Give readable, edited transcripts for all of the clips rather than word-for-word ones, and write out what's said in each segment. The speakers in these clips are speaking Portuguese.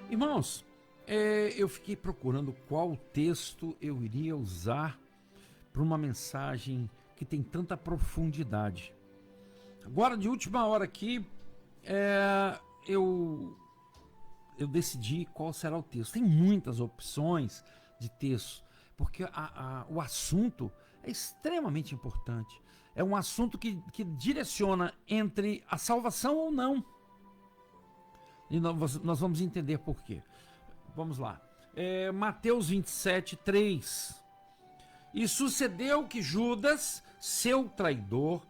Irmãos, eu fiquei procurando qual texto eu iria usar para uma mensagem que tem tanta profundidade. Agora, de última hora aqui, eu decidi qual será o texto. Tem muitas opções de texto, porque o assunto é extremamente importante. É um assunto que direciona entre a salvação ou não. E nós vamos entender por quê. Vamos lá. Mateus 27, 3. E sucedeu que Judas, seu traidor,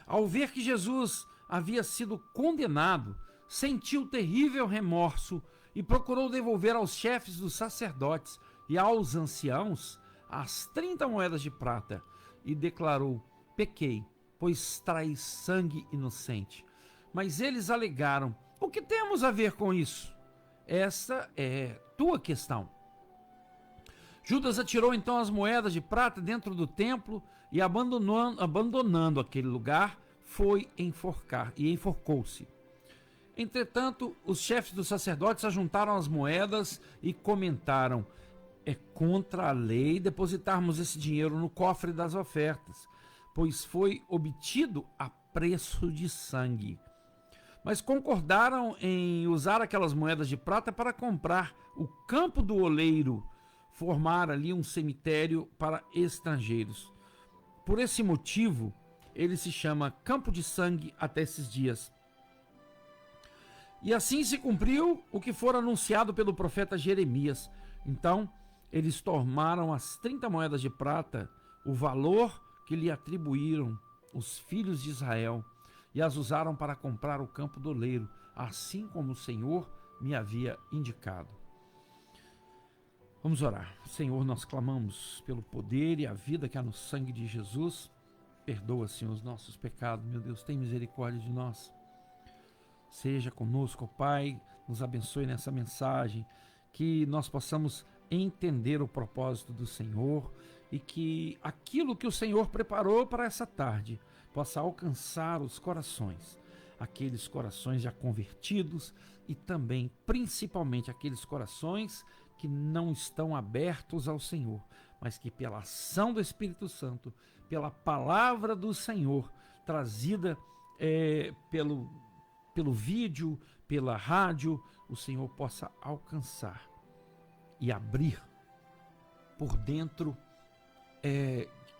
ao ver que Jesus havia sido condenado, sentiu terrível remorso e procurou devolver aos chefes dos sacerdotes e aos anciãos as 30 moedas de prata e declarou: pequei, pois traz sangue inocente. Mas eles alegaram: o que temos a ver com isso? Essa é tua questão. Judas atirou então as moedas de prata dentro do templo e, abandonando aquele lugar, foi enforcar e enforcou-se. Entretanto, os chefes dos sacerdotes ajuntaram as moedas e comentaram: é contra a lei depositarmos esse dinheiro no cofre das ofertas, pois foi obtido a preço de sangue. Mas concordaram em usar aquelas moedas de prata para comprar o campo do oleiro, formar ali um cemitério para estrangeiros. Por esse motivo, ele se chama Campo de Sangue até esses dias. E assim se cumpriu o que fora anunciado pelo profeta Jeremias. Então, eles tomaram as 30 moedas de prata, o valor que lhe atribuíram os filhos de Israel, e as usaram para comprar o campo do oleiro, assim como o Senhor me havia indicado. Vamos orar. Senhor, nós clamamos pelo poder e a vida que há no sangue de Jesus. Perdoa, Senhor, os nossos pecados. Meu Deus, tem misericórdia de nós. Seja conosco, Pai, nos abençoe nessa mensagem, que nós possamos entender o propósito do Senhor e que aquilo que o Senhor preparou para essa tarde possa alcançar os corações, aqueles corações já convertidos e também, principalmente, aqueles corações que não estão abertos ao Senhor, mas que pela ação do Espírito Santo, pela palavra do Senhor, trazida pelo vídeo, pela rádio, o Senhor possa alcançar e abrir por dentro,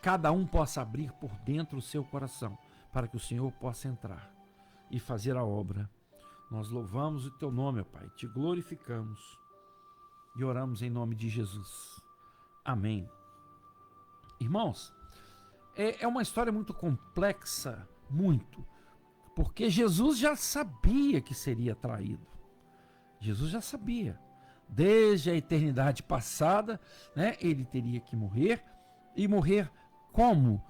cada um possa abrir por dentro o seu coração, para que o Senhor possa entrar e fazer a obra. Nós louvamos o teu nome, ó Pai, te glorificamos e oramos em nome de Jesus. Amém. Irmãos, é uma história muito complexa, porque Jesus já sabia que seria traído. Jesus já sabia. Desde a eternidade passada, né, ele teria que morrer, e morrer como?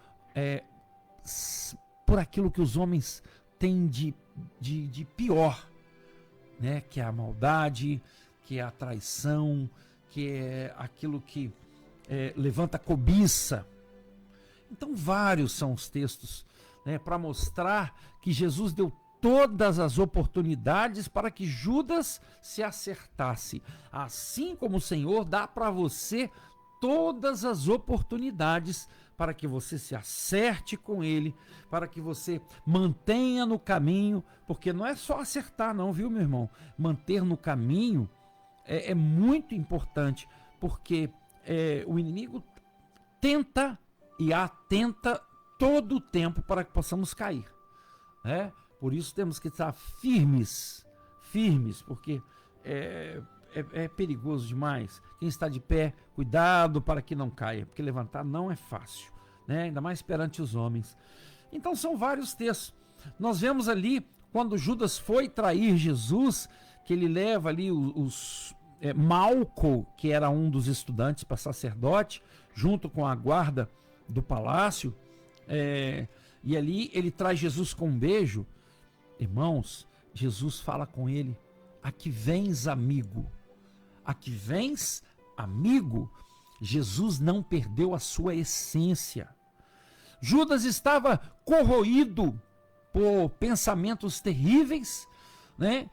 Por aquilo que os homens têm de pior, né, que é a maldade, que é a traição, que é aquilo que levanta cobiça. Então, vários são os textos, né, para mostrar que Jesus deu todas as oportunidades para que Judas se acertasse. Assim como o Senhor dá para você todas as oportunidades para que você se acerte com Ele, para que você mantenha no caminho, porque não é só acertar não, viu, meu irmão? Manter no caminho é muito importante, porque o inimigo tenta e atenta todo o tempo para que possamos cair, né? Por isso temos que estar firmes, porque é perigoso demais. Quem está de pé, cuidado para que não caia, porque levantar não é fácil, né? Ainda mais perante os homens. Então são vários textos. Nós vemos ali, quando Judas foi trair Jesus, que ele leva ali Malco, que era um dos estudantes para sacerdote, junto com a guarda do palácio, e ali ele traz Jesus com um beijo. Irmãos, Jesus fala com ele: aqui vens, amigo. Aqui vens, amigo. Jesus não perdeu a sua essência. Judas estava corroído por pensamentos terríveis, né?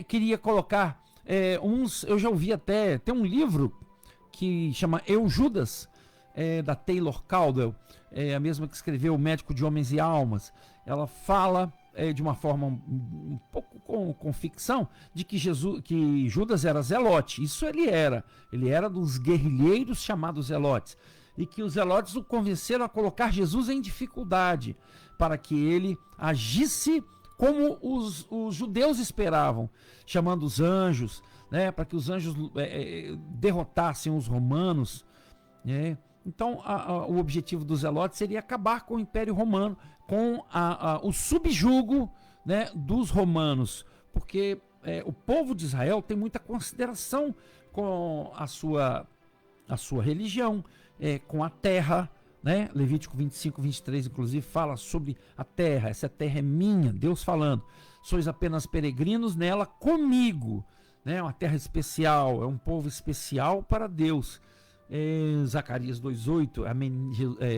Queria colocar Eu já ouvi até, tem um livro que chama Eu, Judas, da Taylor Caldwell, a mesma que escreveu O Médico de Homens e Almas. Ela fala de uma forma um pouco com ficção, de que Judas era zelote. Isso ele era dos guerrilheiros chamados zelotes, e que os zelotes o convenceram a colocar Jesus em dificuldade, para que ele agisse como os judeus esperavam, chamando os anjos, né, para que os anjos derrotassem os romanos, né? Então, o objetivo dos zelotes seria acabar com o Império Romano, com o subjugo, né, dos romanos, porque o povo de Israel tem muita consideração com a sua religião, com a terra, né? Levítico 25, 23, inclusive, fala sobre a terra. Essa terra é minha, Deus falando. Sois apenas peregrinos nela comigo, né? É uma terra especial, é um povo especial para Deus. Zacarias 2:8,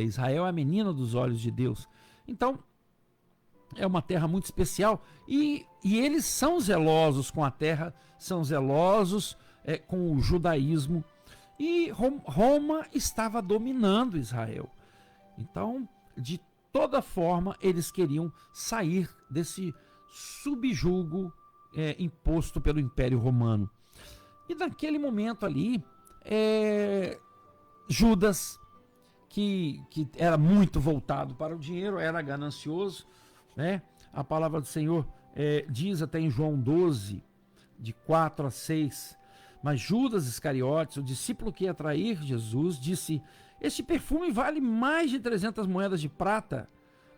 Israel é a menina dos olhos de Deus. Então, é uma terra muito especial, e eles são zelosos com a terra, são zelosos com o judaísmo, e Roma estava dominando Israel. Então, de toda forma, eles queriam sair desse subjugo imposto pelo Império Romano. E naquele momento ali, Judas, que era muito voltado para o dinheiro, era ganancioso, né? A palavra do Senhor diz até em João 12, de 4 a 6, mas Judas Iscariotes, o discípulo que ia trair Jesus, disse: este perfume vale mais de 300 moedas de prata.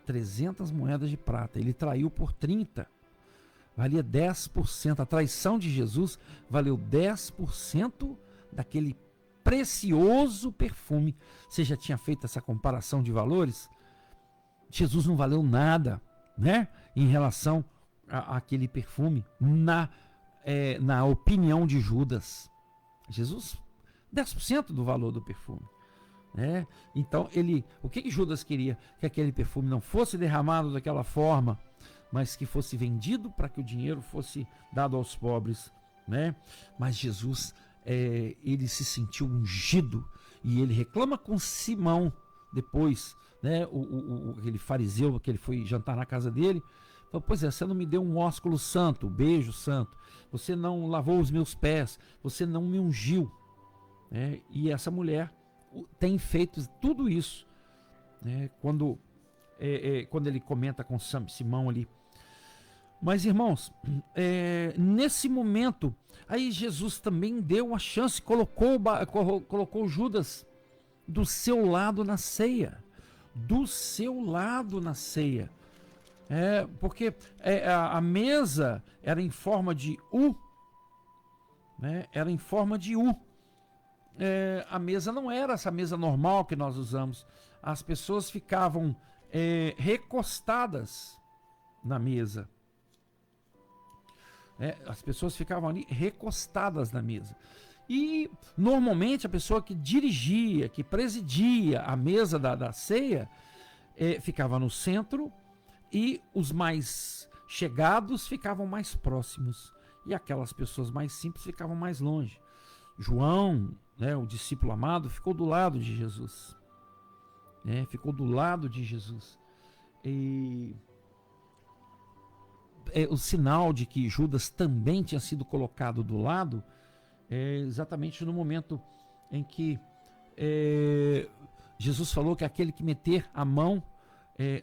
300 moedas de prata. Ele traiu por 30. Valia 10%. A traição de Jesus valeu 10% daquele precioso perfume. Você já tinha feito essa comparação de valores? Jesus não valeu nada, né, em relação àquele perfume, na opinião de Judas. Jesus, 10% do valor do perfume. Então, o que Judas queria? Que aquele perfume não fosse derramado daquela forma, mas que fosse vendido para que o dinheiro fosse dado aos pobres, né? Mas Jesus, ele se sentiu ungido, e ele reclama com Simão depois, né? Aquele fariseu que ele foi jantar na casa dele, falou: pois você não me deu um ósculo santo, um beijo santo, você não lavou os meus pés, você não me ungiu, né? E essa mulher tem feito tudo isso, né? Quando ele comenta com Simão ali. Mas, irmãos, nesse momento, aí Jesus também deu a chance, colocou Judas do seu lado na ceia. Do seu lado na ceia. Porque a mesa era em forma de U, né? Era em forma de U. A mesa não era essa mesa normal que nós usamos. As pessoas ficavam recostadas na mesa. As pessoas ficavam ali recostadas na mesa. E normalmente a pessoa que dirigia, que presidia a mesa da ceia, ficava no centro, e os mais chegados ficavam mais próximos, e aquelas pessoas mais simples ficavam mais longe. João, né, o discípulo amado, ficou do lado de Jesus. Ficou do lado de Jesus. E o sinal de que Judas também tinha sido colocado do lado é exatamente no momento em que Jesus falou que aquele que meter a mão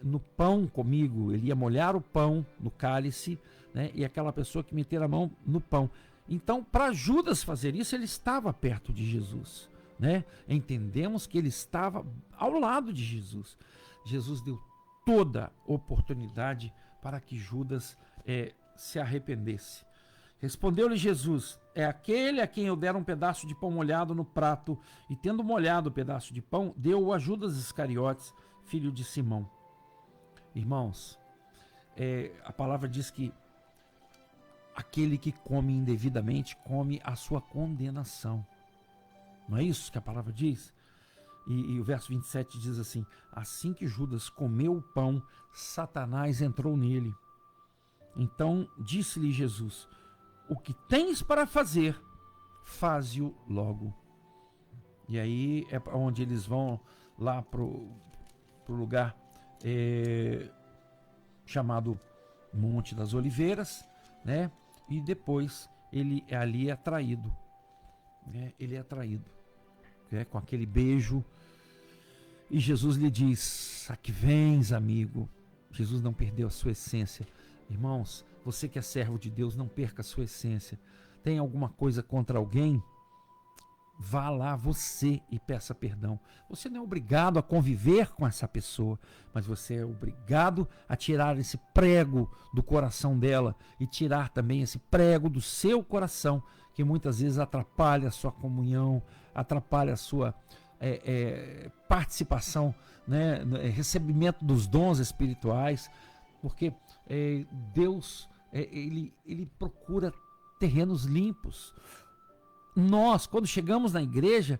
no pão comigo, ele ia molhar o pão no cálice, né, e aquela pessoa que meter a mão no pão. Então, para Judas fazer isso, ele estava perto de Jesus, né? Entendemos que ele estava ao lado de Jesus. Jesus deu toda oportunidade para que Judas se arrependesse. Respondeu-lhe Jesus: é aquele a quem eu der um pedaço de pão molhado no prato. E tendo molhado o pedaço de pão, deu-o a Judas Iscariotes, filho de Simão. Irmãos, a palavra diz que aquele que come indevidamente come a sua condenação. Não é isso que a palavra diz? E o verso 27 diz assim: assim que Judas comeu o pão, Satanás entrou nele. Então disse-lhe Jesus: o que tens para fazer, faze-o logo. E aí é onde eles vão lá pro lugar chamado Monte das Oliveiras, né? E depois ele ali é traído, né? Ele é traído, né? Com aquele beijo. E Jesus lhe diz: a que vens, amigo? Jesus não perdeu a sua essência. Irmãos, você que é servo de Deus, não perca a sua essência. Tem alguma coisa contra alguém? Vá lá você e peça perdão. Você não é obrigado a conviver com essa pessoa, mas você é obrigado a tirar esse prego do coração dela e tirar também esse prego do seu coração, que muitas vezes atrapalha a sua comunhão, atrapalha a sua participação, né, recebimento dos dons espirituais, porque Deus ele procura terrenos limpos. Nós, quando chegamos na igreja,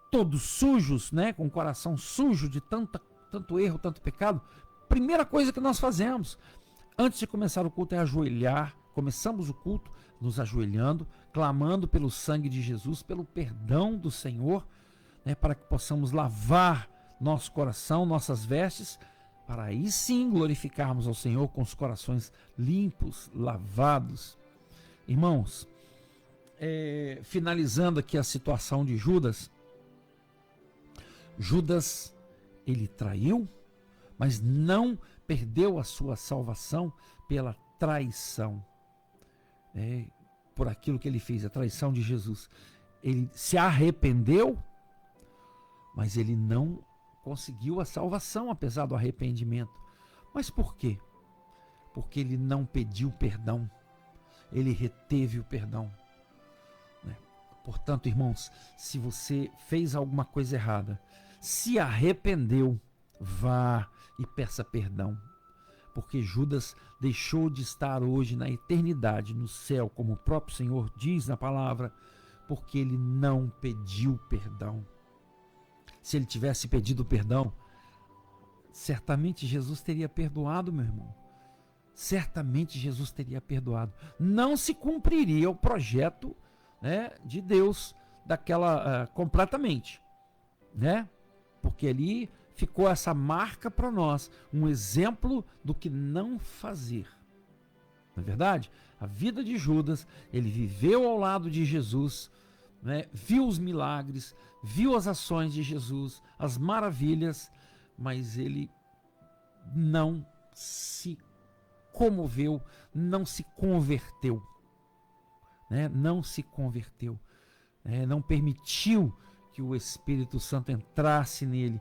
todos sujos, né, com o coração sujo de tanto erro, tanto pecado, primeira coisa que nós fazemos, antes de começar o culto, é ajoelhar. Começamos o culto nos ajoelhando, clamando pelo sangue de Jesus, pelo perdão do Senhor, né, para que possamos lavar nosso coração, nossas vestes, para aí sim glorificarmos ao Senhor com os corações limpos, lavados. Irmãos, finalizando aqui a situação de Judas, ele traiu, mas não perdeu a sua salvação pela traição, por aquilo que ele fez, a traição de Jesus. Ele se arrependeu, mas ele não conseguiu a salvação apesar do arrependimento. Mas por quê? Porque ele não pediu perdão, ele reteve o perdão. Portanto, irmãos, se você fez alguma coisa errada, se arrependeu, vá e peça perdão. Porque Judas deixou de estar hoje na eternidade, no céu, como o próprio Senhor diz na palavra, porque ele não pediu perdão. Se ele tivesse pedido perdão, certamente Jesus teria perdoado, meu irmão. Certamente Jesus teria perdoado. Não se cumpriria o projeto, né, de Deus completamente, né? Porque ali ficou essa marca para nós, um exemplo do que não fazer. Não é verdade? A vida de Judas, ele viveu ao lado de Jesus, né? Viu os milagres, viu as ações de Jesus, as maravilhas, mas ele não se comoveu, não se converteu. Não se converteu, não permitiu que o Espírito Santo entrasse nele.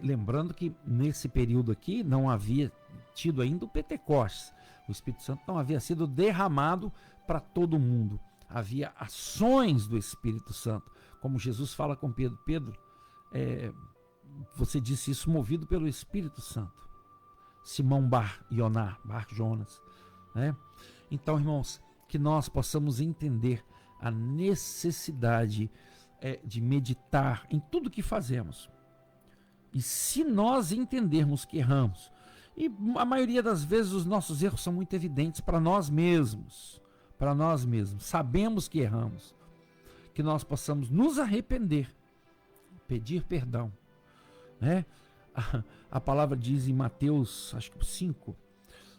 Lembrando que nesse período aqui não havia tido ainda o Pentecostes, o Espírito Santo não havia sido derramado para todo mundo. Havia ações do Espírito Santo, como Jesus fala com Pedro: Pedro, você disse isso movido pelo Espírito Santo. Simão Bar Jonas, né? Então, irmãos, que nós possamos entender a necessidade de meditar em tudo que fazemos. E se nós entendermos que erramos, e a maioria das vezes os nossos erros são muito evidentes para nós mesmos, sabemos que erramos, que nós possamos nos arrepender, pedir perdão, né? A palavra diz em Mateus, acho que 5,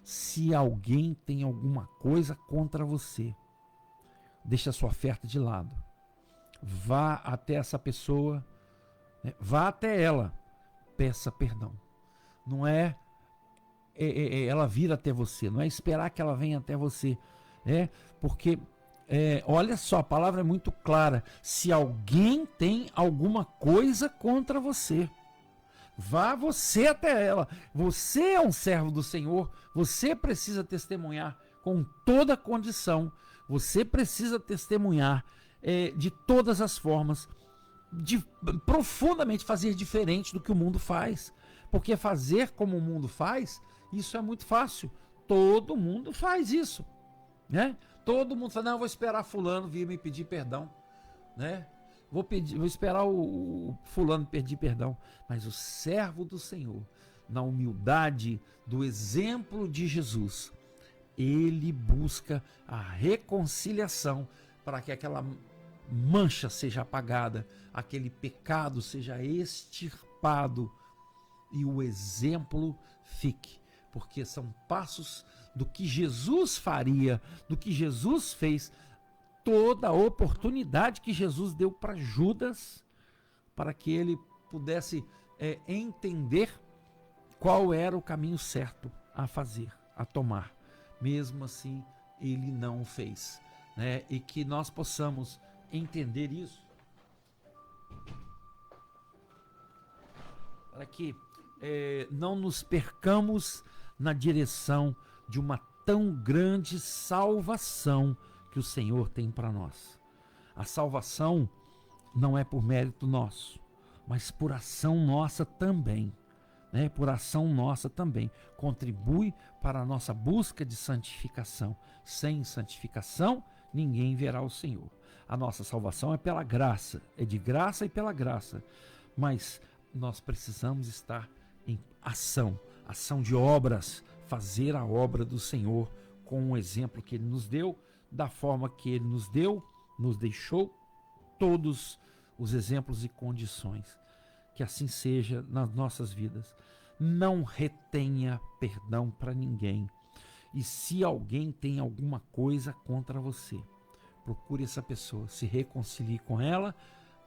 se alguém tem alguma coisa contra você, deixa a sua oferta de lado. Vá até essa pessoa, vá até ela, peça perdão. Não é ela vir até você, não é esperar que ela venha até você. Porque, olha só, a palavra é muito clara. Se alguém tem alguma coisa contra você, vá você até ela. Você é um servo do Senhor, você precisa testemunhar com toda a condição, você precisa testemunhar de todas as formas, profundamente fazer diferente do que o mundo faz, porque fazer como o mundo faz, isso é muito fácil, todo mundo faz isso, né? Todo mundo fala: não, eu vou esperar fulano vir me pedir perdão, né? Vou esperar o fulano pedir perdão. Mas o servo do Senhor, na humildade do exemplo de Jesus, ele busca a reconciliação para que aquela mancha seja apagada, aquele pecado seja extirpado e o exemplo fique, porque são passos do que Jesus faria, do que Jesus fez, toda a oportunidade que Jesus deu para Judas, para que ele pudesse entender qual era o caminho certo a fazer, a tomar. Mesmo assim, ele não o fez, né? E que nós possamos entender isso, para que não nos percamos na direção de uma tão grande salvação que o Senhor tem para nós. A salvação não é por mérito nosso, mas por ação nossa também, né? Por ação nossa também. Contribui para a nossa busca de santificação. Sem santificação, ninguém verá o Senhor. A nossa salvação é pela graça, é de graça e pela graça, mas nós precisamos estar em ação, ação de obras, fazer a obra do Senhor com o exemplo que Ele nos deu, da forma que Ele nos deu, nos deixou todos os exemplos e condições. Que assim seja nas nossas vidas. Não retenha perdão para ninguém. E se alguém tem alguma coisa contra você, procure essa pessoa, se reconcilie com ela,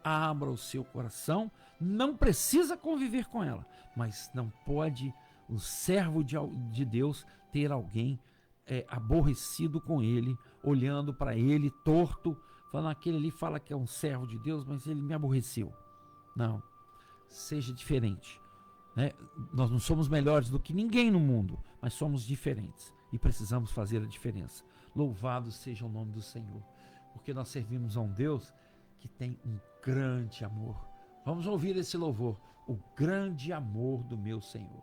abra o seu coração. Não precisa conviver com ela, mas não pode o servo de Deus ter alguém aborrecido com ele, olhando para ele torto, falando: aquele ali fala que é um servo de Deus, mas ele me aborreceu. Não, seja diferente, né? Nós não somos melhores do que ninguém no mundo, mas somos diferentes e precisamos fazer a diferença. Louvado seja o nome do Senhor, porque nós servimos a um Deus que tem um grande amor. Vamos ouvir esse louvor: o grande amor do meu Senhor.